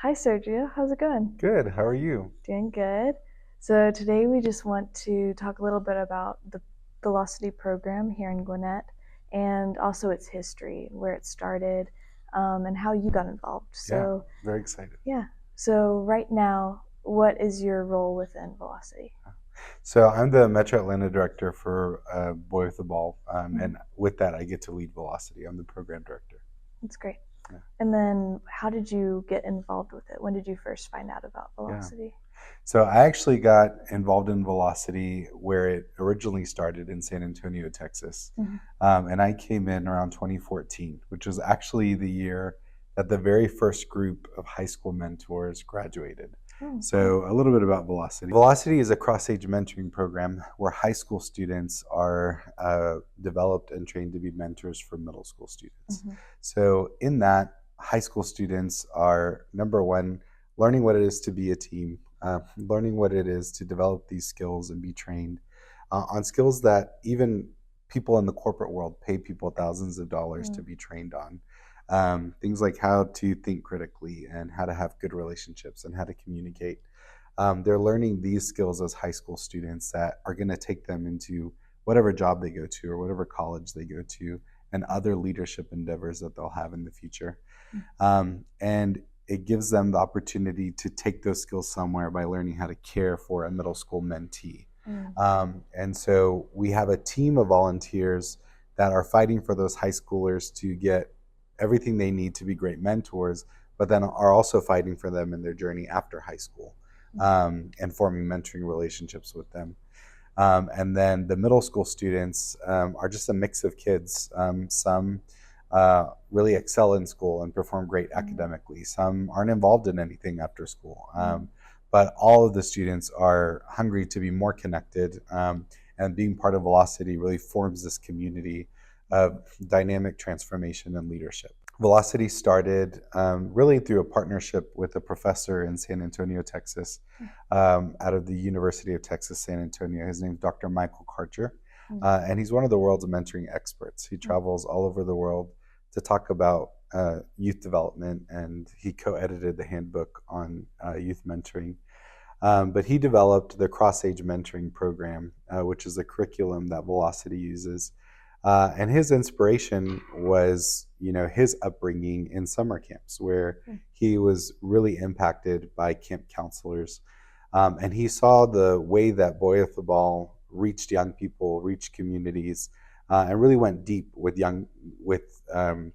Hi Sergio, how's it going? Good. How are you? Doing good. So today we just want to talk a little bit about the Velocity program here in Gwinnett and also its history, where it started, and how you got involved. Yeah, So very excited. yeah, so right now, what is your role within Velocity? So I'm the Metro Atlanta director for Boy with the Ball, Mhm. and with that, I get to lead Velocity. I'm the program director. That's great. Yeah. And then how did you get involved with it? When did you first find out about Yeah. Velocity? So I actually got involved in Velocity where it originally started in San Antonio, Texas, Mhm. and I came in around 2014, which was actually the year that the very first group of high school mentors graduated. Oh, cool. So, a little bit about Velocity. Velocity is a cross age mentoring program where high school students are developed and trained to be mentors for middle school students. Mhm. So, in that, high school students are number one, learning what it is to be a team, learning what it is to develop these skills and be trained on skills that even people in the corporate world pay people thousands of dollars to Mm. be trained on. Things like how to think critically and how to have good relationships and how to communicate. They're learning these skills as high school students that are going to take them into whatever job they go to or whatever college they go to and other leadership endeavors that they'll have in the future. And it gives them the opportunity to take those skills somewhere by learning how to care for a middle school mentee. Mm. And so we have a team of volunteers that are fighting for those high schoolers to get everything they need to be great mentors, but then are also fighting for them in their journey after high school, and forming mentoring relationships with them. And then the middle school students are just a mix of kids. Some really excel in school and perform great Mm. academically. Some aren't involved in anything after school. Mm. But all of the students are hungry to be more connected. And being part of Velocity really forms this community of dynamic transformation and leadership. Velocity started really through a partnership with a professor in San Antonio, Texas, out of the University of Texas, San Antonio. His name's Dr. Michael Karcher, Mm. and he's one of the world's mentoring experts. He Mm. travels all over the world to talk about youth development, and he co-edited the handbook on youth mentoring. But he developed the cross-age mentoring program, which is a curriculum that Velocity uses. And his inspiration was, his upbringing in summer camps, where Mm. he was really impacted by camp counselors, and he saw the way that Boy with the Ball reached young people, reached communities, and really went deep with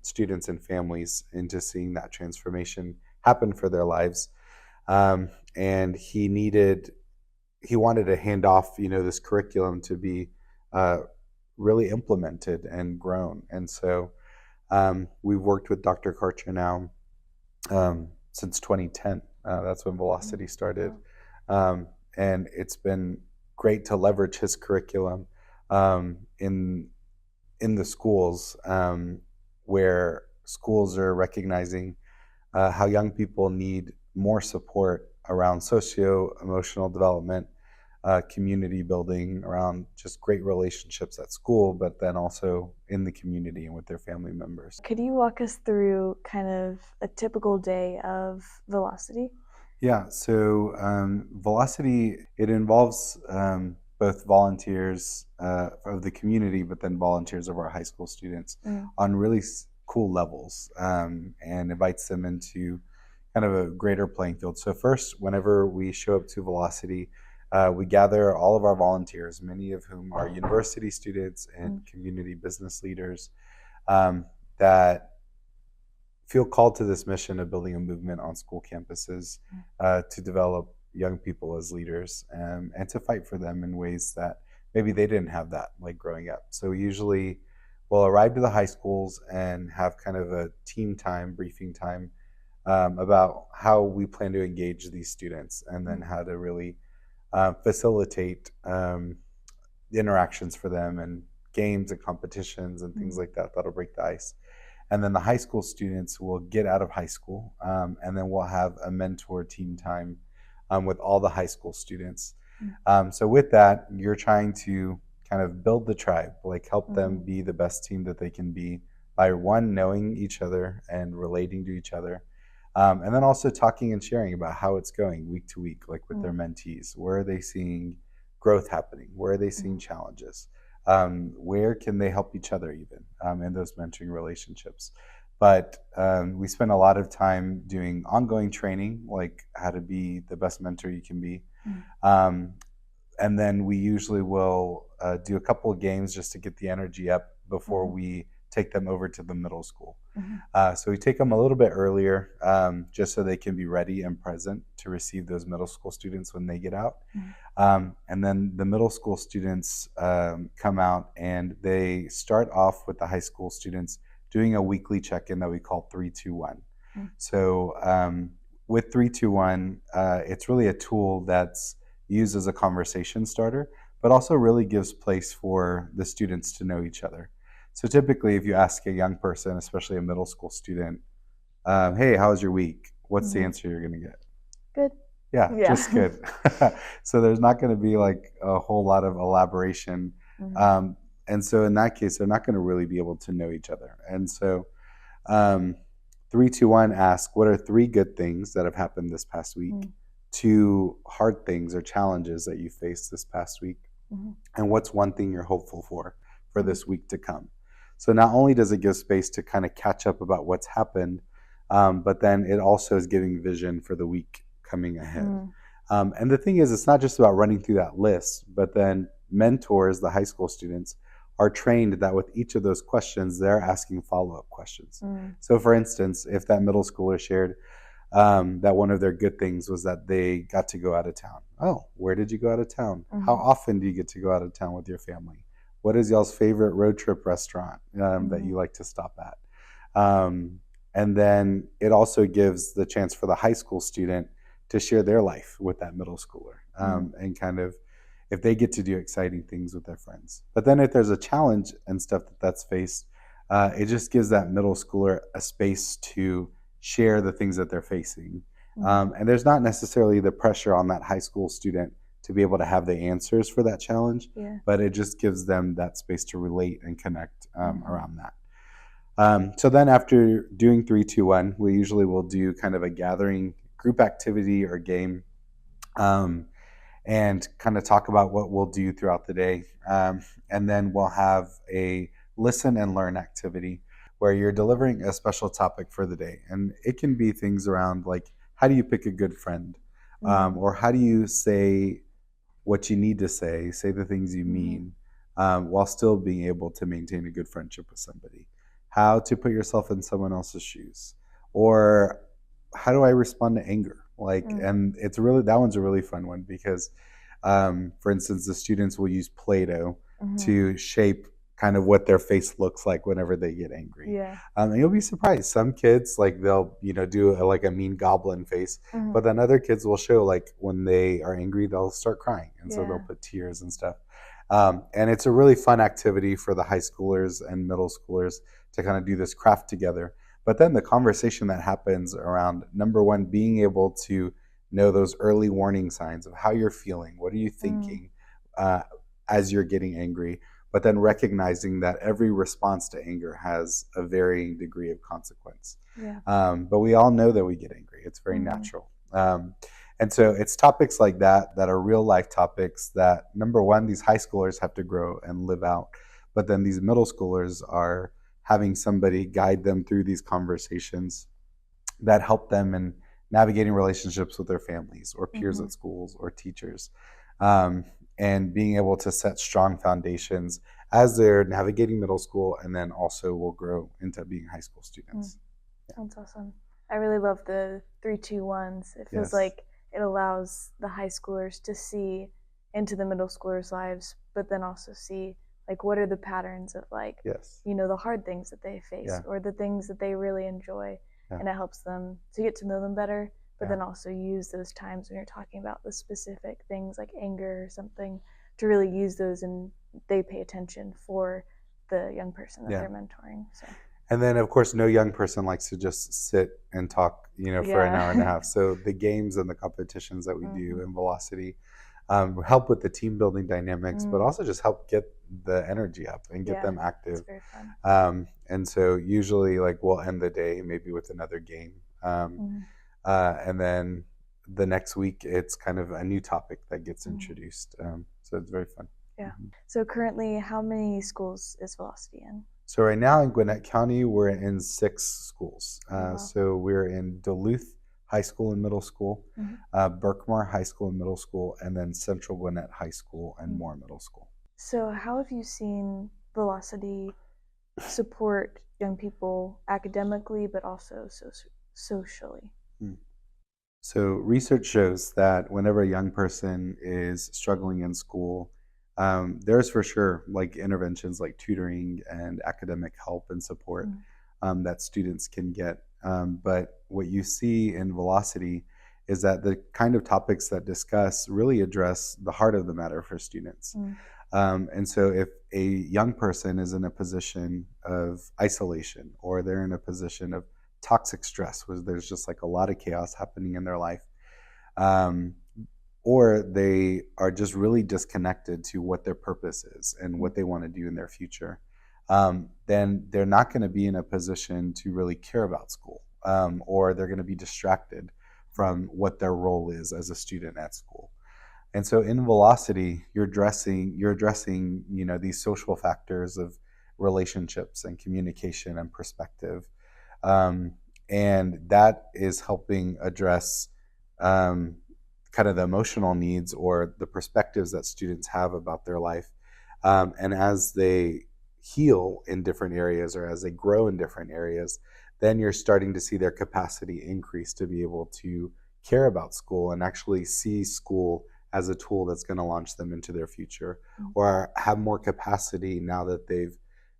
students and families into seeing that transformation happen for their lives. And he wanted to hand off, this curriculum to be uh, really implemented and grown. And so we've worked with Dr. Karcher now since 2010. That's when Mm. Velocity started. Wow. Um, and it's been great to leverage his curriculum in the schools, where schools are recognizing how young people need more support around socio emotional development, community building, around just great relationships at school, but then also in the community and with their family members. Could you walk us through kind of a typical day of Velocity? Yeah, so Velocity, it involves both volunteers of the community, but then volunteers of our high school students Mm. on really cool levels, and invites them into kind of a greater playing field. So first, whenever we show up to Velocity, we gather all of our volunteers, many of whom are university students and Mm. community business leaders, that feel called to this mission of building a movement on school campuses, to develop young people as leaders, and to fight for them in ways that maybe they didn't have that like growing up. So usually we'll arrive to the high schools and have kind of a team time, briefing time, about how we plan to engage these students and then Mm. how to really facilitate interactions for them and games and competitions and things Mm. like that that'll break the ice. And then the high school students will get out of high school, and then we'll have a mentor team time with all the high school students. Mm. So with that, you're trying to kind of build the tribe, like help them Mm. be the best team that they can be by one, knowing each other and relating to each other, And then also talking and sharing about how it's going week to week, like with their Mm-hmm. mentees. Where are they seeing growth happening? Where are they seeing Mm-hmm. challenges? Where can they help each other even in those mentoring relationships? But we spend a lot of time doing ongoing training, like how to be the best mentor you can be. Um, and then we usually will do a couple of games just to get the energy up before Mm-hmm. we take them over to the middle school. Mm-hmm. So we take them a little bit earlier, just so they can be ready and present to receive those middle school students when they get out. Mm-hmm. And then the middle school students come out and they start off with the high school students doing a weekly check-in that we call 321. So with 321, it's really a tool that's used as a conversation starter, but also really gives place for the students to know each other. So typically, if you ask a young person, especially a middle school student, "Hey, how was your week?" What's the Mm-hmm. answer you're going to get? Good. Yeah, just Yeah. good. So there's not going to be like a whole lot of elaboration. Mm-hmm. Um, and so in that case, they're not going to really be able to know each other. And so um, 321 ask, what are three good things that have happened this past week? Two hard things or challenges that you faced this past week? Mm-hmm. And what's one thing you're hopeful for Mm-hmm. this week to come? So not only does it give space to kind of catch up about what's happened, but then it also is giving vision for the week coming ahead. Mm-hmm. And the thing is, it's not just about running through that list, but then mentors, the high school students, are trained that with each of those questions, they're asking follow-up questions. Mm-hmm. So, for instance, if that middle schooler shared that one of their good things was that they got to go out of town. Oh, where did you go out of town? How Mm-hmm. often do you get to go out of town with your family? What is y'all's favorite road trip restaurant that Mm-hmm. you like to stop at? And then it also gives the chance for the high school student to share their life with that middle schooler and kind of if they get to do exciting things with their friends. But then if there's a challenge and stuff that's faced, it just gives that middle schooler a space to share the things that they're facing. Mm-hmm. And there's not necessarily the pressure on that high school student to be able to have the answers for that challenge, Yeah. but it just gives them that space to relate and connect Mm-hmm. around that. So then after doing 321, we usually will do kind of a gathering group activity or game and kind of talk about what we'll do throughout the day. And then we'll have a listen and learn activity where you're delivering a special topic for the day. And it can be things around like, how do you pick a good friend? Or how do you say what you need to say the things you Mm-hmm. mean, while still being able to maintain a good friendship with somebody. How to put yourself in someone else's shoes, or how do I respond to anger? Like, Mm-hmm. and it's really that one's a really fun one because, for instance, the students will use Play-Doh Mm-hmm. to shape kind of what their face looks like whenever they get angry. Yeah. And you'll be surprised. Some kids like they'll do like a mean goblin face, Mm-hmm. but then other kids will show like when they are angry they'll start crying, and so they'll Yeah. put tears and stuff. And it's a really fun activity for the high schoolers and middle schoolers to kind of do this craft together. But then the conversation that happens around number one, being able to know those early warning signs of how you're feeling, what are you thinking uh, as you're getting angry, but then recognizing that every response to anger has a varying degree of consequence. Yeah. But we all know that we get angry. It's very natural. And so it's topics like that that are real life topics that, number one, these high schoolers have to grow and live out. But then these middle schoolers are having somebody guide them through these conversations that help them in navigating relationships with their families or peers Mm-hmm. at schools or teachers, um, and being able to set strong foundations as they're navigating middle school, and then also will grow into being high school students. That's awesome. I really love the 3-2-1s. It feels Yes. like it allows the high schoolers to see into the middle schoolers' lives, but then also see like what are the patterns of like Yes. the hard things that they face Yeah. or the things that they really enjoy, Yeah. and it helps them to get to know them better. But Yeah. then also use those times when you're talking about the specific things like anger or something to really use those, and they pay attention for the young person that Yeah. they're mentoring. So And then, of course, no young person likes to just sit and talk, for an hour and a yeah. half. So the games and the competitions that we do Mhm. in Velocity help with the team building dynamics, but also just help get the energy up and get Yeah, them it's active. very fun. And so usually, like, we'll end the day maybe with another game. and then the next week it's kind of a new topic that gets Mm. introduced. So it's very fun. Yeah. Mhm. So currently, how many schools is Velocity in? So right now in Gwinnett County, we're in 6 schools. Oh, wow. So we're in Duluth High School and Middle School, Mhm. Berkmar High School and Middle School, and then Central Gwinnett High School and Mm. Moore Middle School. So, how have you seen Velocity support young people academically, but also socially? Hmm. So research shows that whenever a young person is struggling in school, there's for sure like interventions like tutoring and academic help and support Mm. that students can get. But what you see in Velocity is that the kind of topics that discuss really address the heart of the matter for students. Mm. And so, if a young person is in a position of isolation or they're in a position of toxic stress, where there's just like a lot of chaos happening in their life, um, or they are just really disconnected to what their purpose is and Mm. what they want to do in their future, then they're not going to be in a position to really care about school, or they're going to be distracted from what their role is as a student at school. And so in velocity, you're addressing, these social factors of relationships and communication and perspective. Um, and that is helping address um, kind of the emotional needs or the perspectives that students have about their life. And as they heal in different areas or as they grow in different areas, then you're starting to see their capacity increase to be able to care about school and actually see school as a tool that's going to launch them into their future, Mm. or have more capacity now that they've,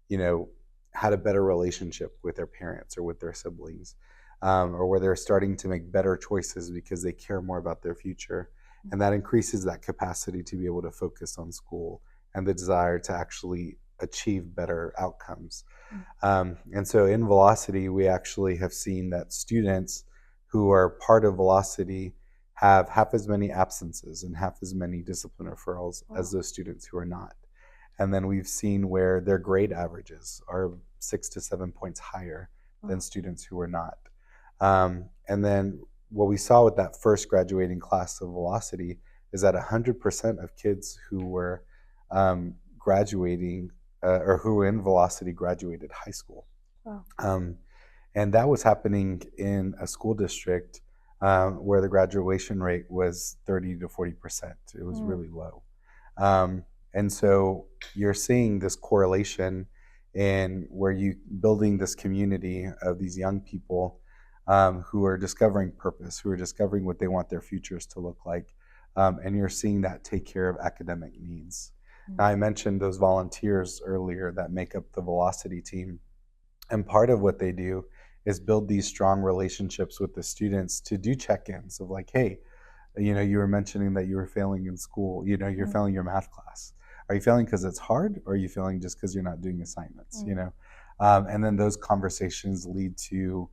you know, had a better relationship with their parents or with their siblings, or where they're starting to make better choices because they care more about their future. And that increases that capacity to be able to focus on school and the desire to actually achieve better outcomes. Mm. And so in Velocity, we actually have seen that students who are part of Velocity have half as many absences and half as many discipline referrals as Wow. those students who are not. And then we've seen where their grade averages are 6 to 7 points higher than Wow. students who are not. And then what we saw with that first graduating class of Velocity is that 100% of kids who were graduating or who were in Velocity graduated high school. Wow. Um, and that was happening in a school district where the graduation rate was 30 to 40%. It was Mm. really low. Um, and so you're seeing this correlation in where you building this community of these young people who are discovering purpose, who are discovering what they want their futures to look like. And you're seeing that take care of academic needs. Mm. Now, I mentioned those volunteers earlier that make up the Velocity team. And part of what they do is build these strong relationships with the students to do check ins of like, hey, you were mentioning that you were failing in school, you're Mm. failing your math class. Are you failing because it's hard, or are you failing just because you're not doing assignments? Mm. And then those conversations lead to,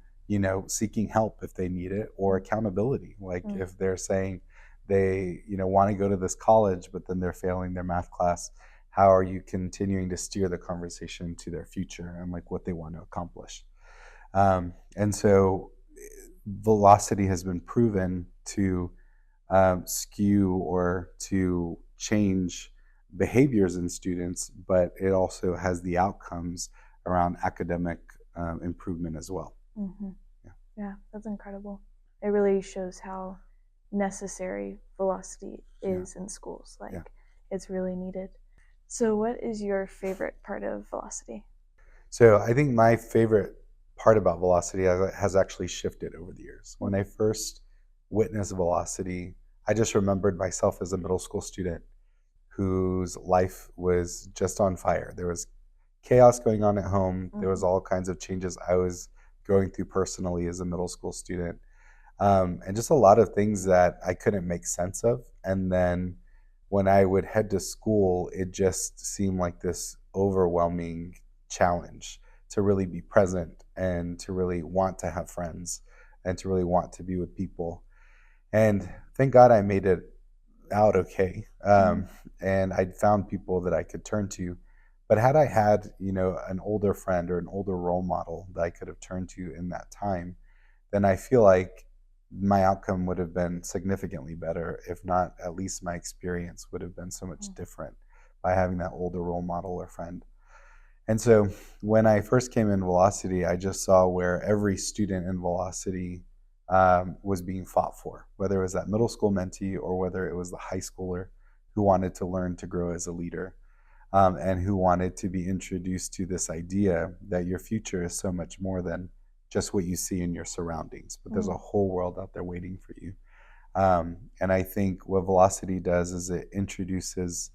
seeking help if they need it, or Mm. accountability. Like Mm. if they're saying they, want to go to this college, but then they're failing their math class, how are you continuing to steer the conversation to their future and like what they want to accomplish? And so velocity has been proven to skew or to change behaviors in students, but it also has the outcomes around academic improvement as well. Mm-hmm. Yeah. Yeah, that's incredible. It really shows how necessary velocity Yeah. is in schools. Yeah. Like, it's really needed. So, what is your favorite part of velocity? So I think my favorite part about velocity has actually shifted over the years. Mm. When I first witnessed velocity, I just remembered myself as a middle school student whose life was just on fire. There was chaos going on at home. There Mm-hmm. was all kinds of changes I was going through personally as a middle school student, and just a lot of things that I couldn't make sense of. And then when I would head to school, it just seemed like this overwhelming challenge to really be present and to really want to have friends and to really want to be with people. And thank God I made it out okay. Mm. And I'd found people that I could turn to. But had I had, an older friend or an older role model that I could have turned to in that time, then I feel like my outcome would have been significantly better. If not, at least my experience would have been so much different by having that older role model or friend. And so when I first came in Velocity, I just saw where every student in Velocity was being fought for, whether it was that middle school mentee or whether it was the high schooler who wanted to learn to grow as a leader, and who wanted to be introduced to this idea that your future is so much more than just what you see in your surroundings, but there's a whole world out there waiting for you. And I think what Velocity does is it introduces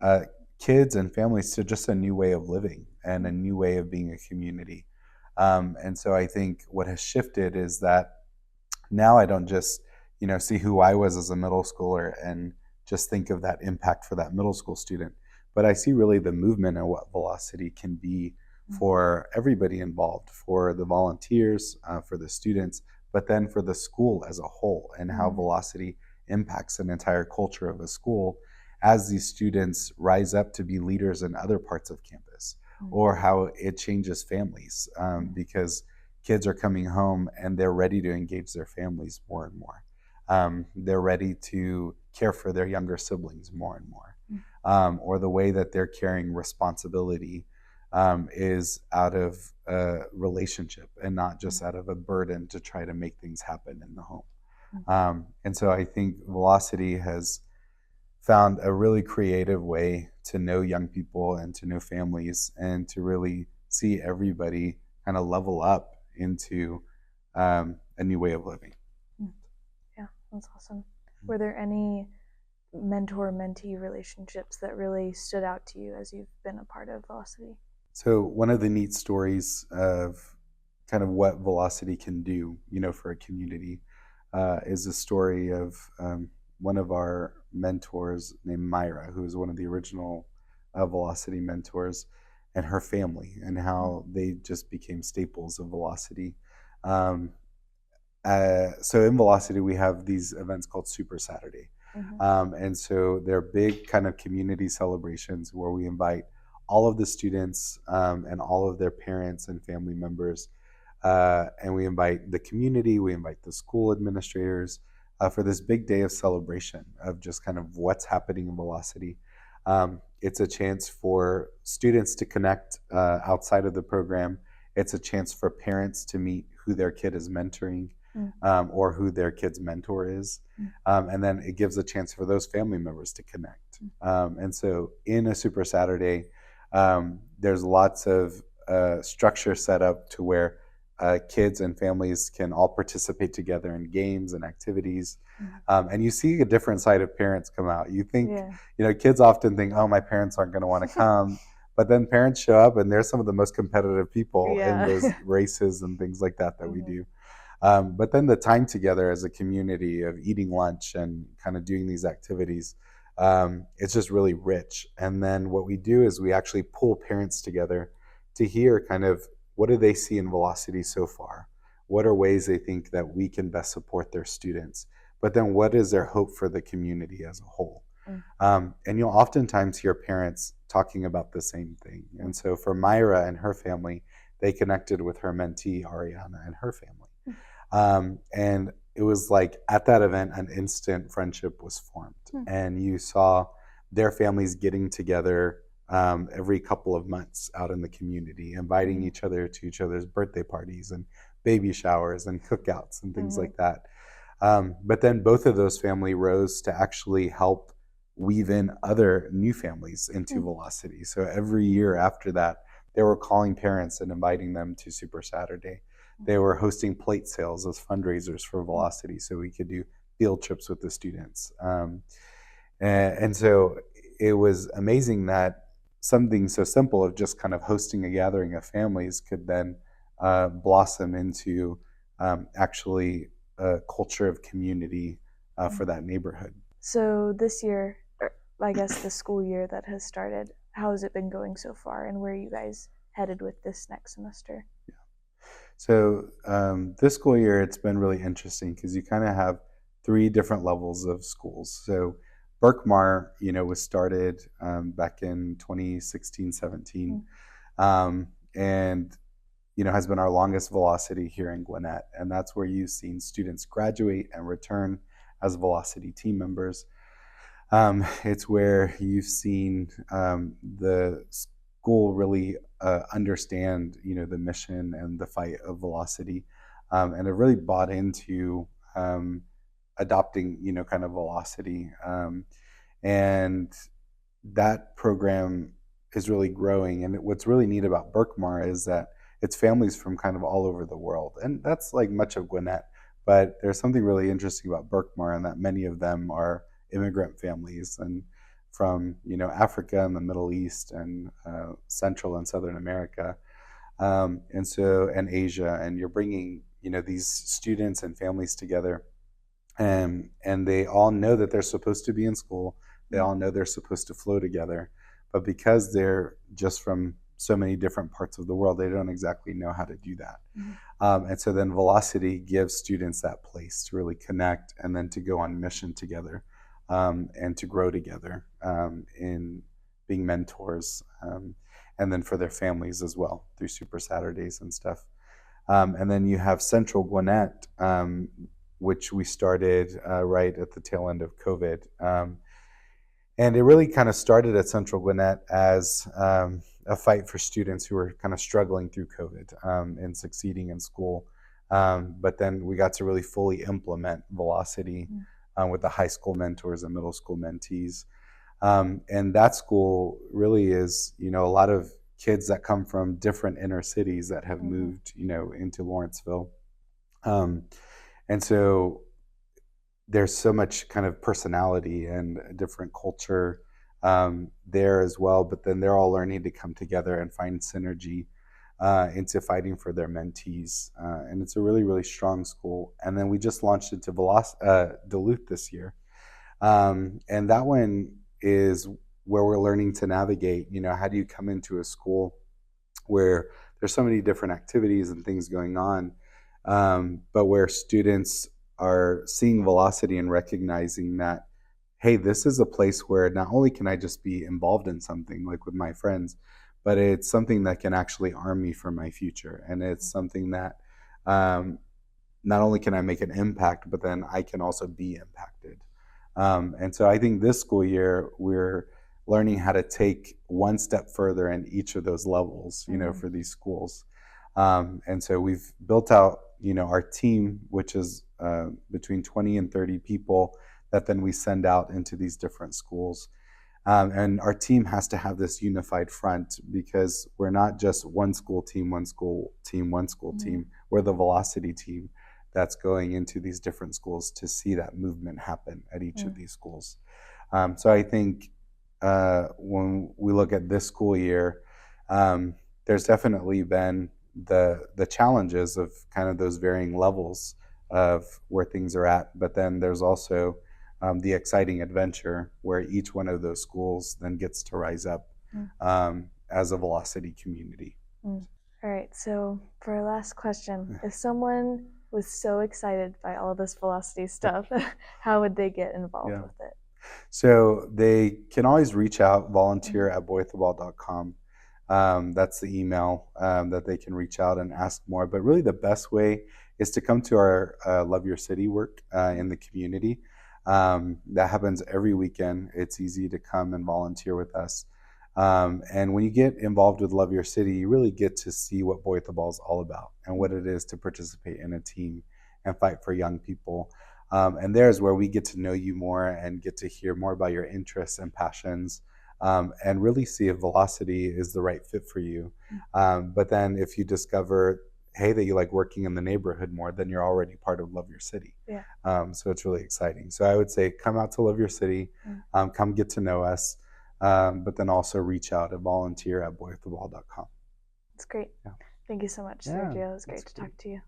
uh, kids and families to just a new way of living and a new way of being a community. And so I think what has shifted is that now I don't just, see who I was as a middle schooler and just think of that impact for that middle school student, but I see really the movement and what Velocity can be for everybody involved, for the volunteers, for the students, but then for the school as a whole, and how Velocity impacts an entire culture of a school as these students rise up to be leaders in other parts of campus, or how it changes families, because kids are coming home and they're ready to engage their families more and more. They're ready to care for their younger siblings more and more, or the way that they're carrying responsibility is out of a relationship and not just out of a burden to try to make things happen in the home. And so I think Velocity has found a really creative way to know young people and to know families and to really see everybody kind of level up into a new way of living. Yeah, that's awesome. Were there any mentor mentee relationships that really stood out to you as you've been a part of Velocity? So one of the neat stories of kind of what Velocity can do, for a community, is a story of one of our mentors named Myra, who is one of the original Velocity mentors, and her family, and how they just became staples of Velocity. Um, so in Velocity, we have these events called Super Saturday. And so they're big kind of community celebrations where we invite all of the students, and all of their parents and family members. And we invite the community, we invite the school administrators for this big day of celebration of just kind of what's happening in Velocity. It's a chance for students to connect outside of the program. It's a chance for parents to meet who their kid is mentoring, or who their kid's mentor is. And then it gives a chance for those family members to connect. And so in a Super Saturday, there's lots of structure set up to where kids and families can all participate together in games and activities. And you see a different side of parents come out. You think, kids often think, oh, my parents aren't going to want to come. But then parents show up and they're some of the most competitive people in those races and things like that we do. But then the time together as a community of eating lunch and kind of doing these activities, it's just really rich. And then what we do is we actually pull parents together to hear kind of what do they see in Velocity so far? What are ways they think that we can best support their students? But then what is their hope for the community as a whole? And you'll oftentimes hear parents talking about the same thing. And so for Myra and her family, they connected with her mentee, Ariana, and her family. And it was like at that event, an instant friendship was formed. And you saw their families getting together every couple of months out in the community, inviting each other to each other's birthday parties and baby showers and cookouts and things like that. But then both of those families rose to actually help weave in other new families into Velocity. So every year after that, they were calling parents and inviting them to Super Saturday. They were hosting plate sales as fundraisers for Velocity so we could do field trips with the students. And so it was amazing that something so simple of just kind of hosting a gathering of families could then blossom into actually a culture of community for that neighborhood. So this year, or I guess the school year that has started, how has it been going so far, and where are you guys headed with this next semester? So this school year, it's been really interesting because you kind of have three different levels of schools. So Berkmar, was started back in 2016, 17. And has been our longest velocity here in Gwinnett, and that's where you've seen students graduate and return as velocity team members. It's where you've seen the school really understand, the mission and the fight of velocity, and have really bought into adopting, kind of velocity, and that program is really growing. And what's really neat about Berkmar is that it's families from kind of all over the world, and that's like much of Gwinnett. But there's something really interesting about Berkmar, and that many of them are immigrant families and from Africa and the Middle East and Central and Southern America, and Asia, and you're bringing these students and families together, and they all know that they're supposed to be in school. They all know they're supposed to flow together, but because they're just from so many different parts of the world, they don't exactly know how to do that. And so then Velocity gives students that place to really connect and then to go on mission together, and to grow together, in being mentors, and then for their families as well through Super Saturdays and stuff. And then you have Central Gwinnett, which we started right at the tail end of COVID. And it really kind of started at Central Gwinnett as a fight for students who were kind of struggling through COVID, and succeeding in school. But then we got to really fully implement Velocity with the high school mentors and middle school mentees. And that school really is, a lot of kids that come from different inner cities that have moved, into Lawrenceville. And so there's so much kind of personality and different culture there as well, but then they're all learning to come together and find synergy into fighting for their mentees. And it's a really, really strong school. And then we just launched it to Duluth this year. And that one is where we're learning to navigate, how do you come into a school where there's so many different activities and things going on, but where students are seeing Velocity and recognizing that, hey, this is a place where not only can I just be involved in something like with my friends, but it's something that can actually arm me for my future. And it's something that not only can I make an impact, but then I can also be impacted. And so I think this school year, we're learning how to take one step further in each of those levels, for these schools. And so we've built out, our team, which is between 20 and 30 people that then we send out into these different schools. And our team has to have this unified front, because we're not just one school team, one school team, one school team. We're the Velocity team that's going into these different schools to see that movement happen at each of these schools. So I think when we look at this school year, there's definitely been the challenges of kind of those varying levels of where things are at, but then there's also the exciting adventure where each one of those schools then gets to rise up as a Velocity community. All right, so for our last question, if someone was so excited by all this Velocity stuff, how would they get involved with it? So they can always reach out, volunteer at boytheball.com. That's the email that they can reach out and ask more. But really the best way is to come to our Love Your City work in the community. That happens every weekend. It's easy to come and volunteer with us. And when you get involved with Love Your City, you really get to see what Boy at the Ball is all about and what it is to participate in a team and fight for young people. And there's where we get to know you more and get to hear more about your interests and passions, and really see if Velocity is the right fit for you. But then if you discover, hey, that you like working in the neighborhood more, then you're already part of Love Your City. So it's really exciting. So I would say come out to Love Your City, come get to know us, but then also reach out and volunteer at boytheball.com. That's great. Thank you so much, Sergio. It was great to talk to you.